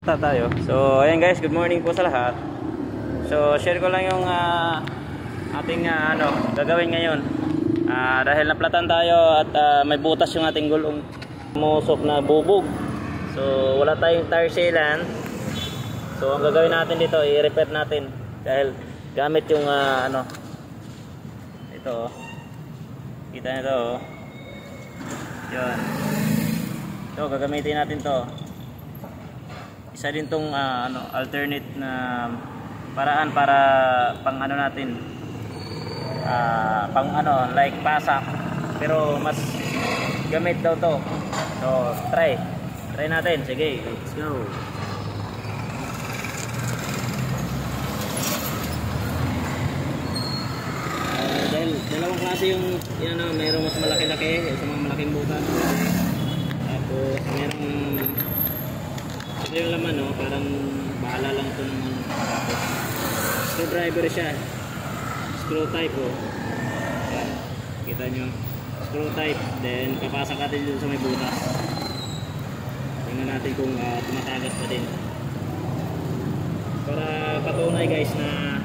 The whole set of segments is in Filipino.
Tayo. So, ayan guys, good morning po sa lahat. So, share ko lang yung ating gagawin ngayon. Dahil naplatan tayo at may butas yung ating gulong. Musok na bubog. So, wala tayong tire sealant. So, ang gagawin natin dito, i-repair natin. Dahil gamit yung ito. Kita nyo ito. Yun. So, gagamitin natin to. Isa din tong alternate na paraan para pang natin pang like pasak, pero mas gamit daw to. So try natin, sige, let's go. Dahil dalawang klase yung mayroong mas malaki-laki sa mga malaking butas, tapos mayroong yung laman, parang bahala lang ito ng screwdriver siya, screw type. Yan, kita nyo, screw type. Then papasok natin dito sa may butas. Tingnan natin kung tumatagas pa din, para patunay guys na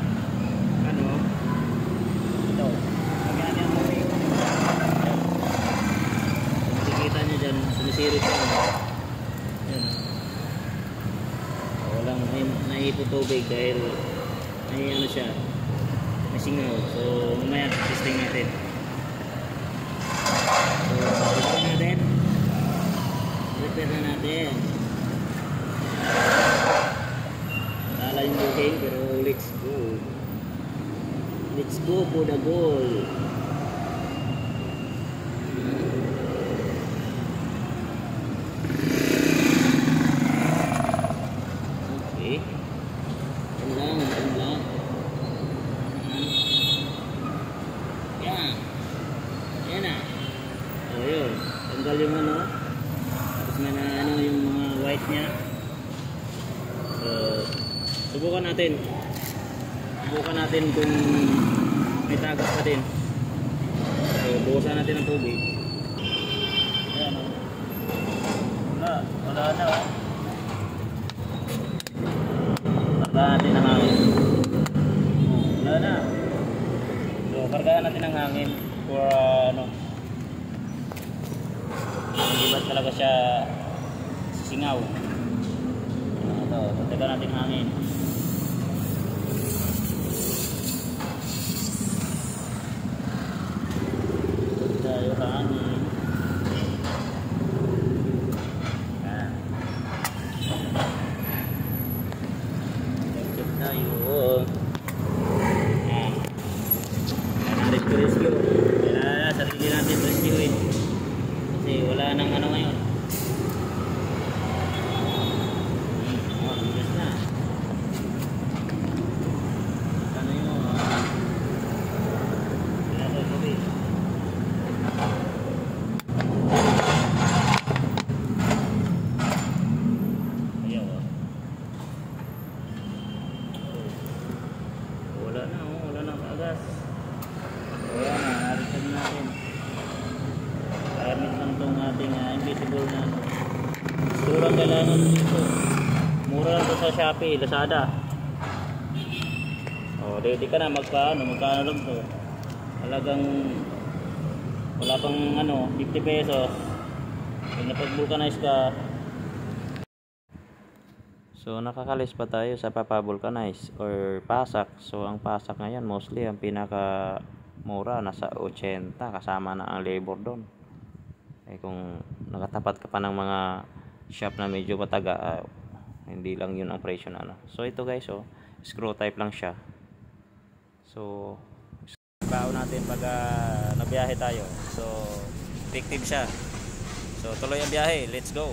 ito magyan yan mo. Makikita nyo dyan, sumisirit yan. Walang naipo tubig dahil may siya, may singaw. So mamaya testing natin. So repair na natin. Tala yung booking, pero let's go for the goal. Tanggal yung tapos may yung mga white nya. So subukan natin kung may tagas pa din. So buhusan natin ng tubig. Ayan, wala na. Kargahan natin ng hangin. Wala na. So kargahan natin ng hangin for hindi ba talaga siya singaw. Ito, puntagan natin hangin. Tayo hangin. Yan. Check tayo. Yan. Rescue. Kaya sarili natin rescuein. Kasi wala nang ngayon. Bigas na. Ano yun? Wala ko gabi. Ayaw. Wala na kagas. Wala na, narisan natin. Gamit lang itong ating invisible na surang kailangan dito. Mura lang ito sa Shopee, Lazada. Ready ka na magkano lang ito. Talagang wala pang 50 pesos. Pag napag-vulcanize ka. So nakakalis pa tayo sa papa-vulcanize or pasak. So ang pasak ngayon mostly ang pinaka mura nasa 80 kasama na ang labor doon. Kung nakatapat ka pa ng mga shop na medyo mataga, hindi lang yun ang presyo na So ito guys, screw type lang siya. So bao natin pag nabiyahe tayo. So effective siya. So tuloy ang biyahe, let's go.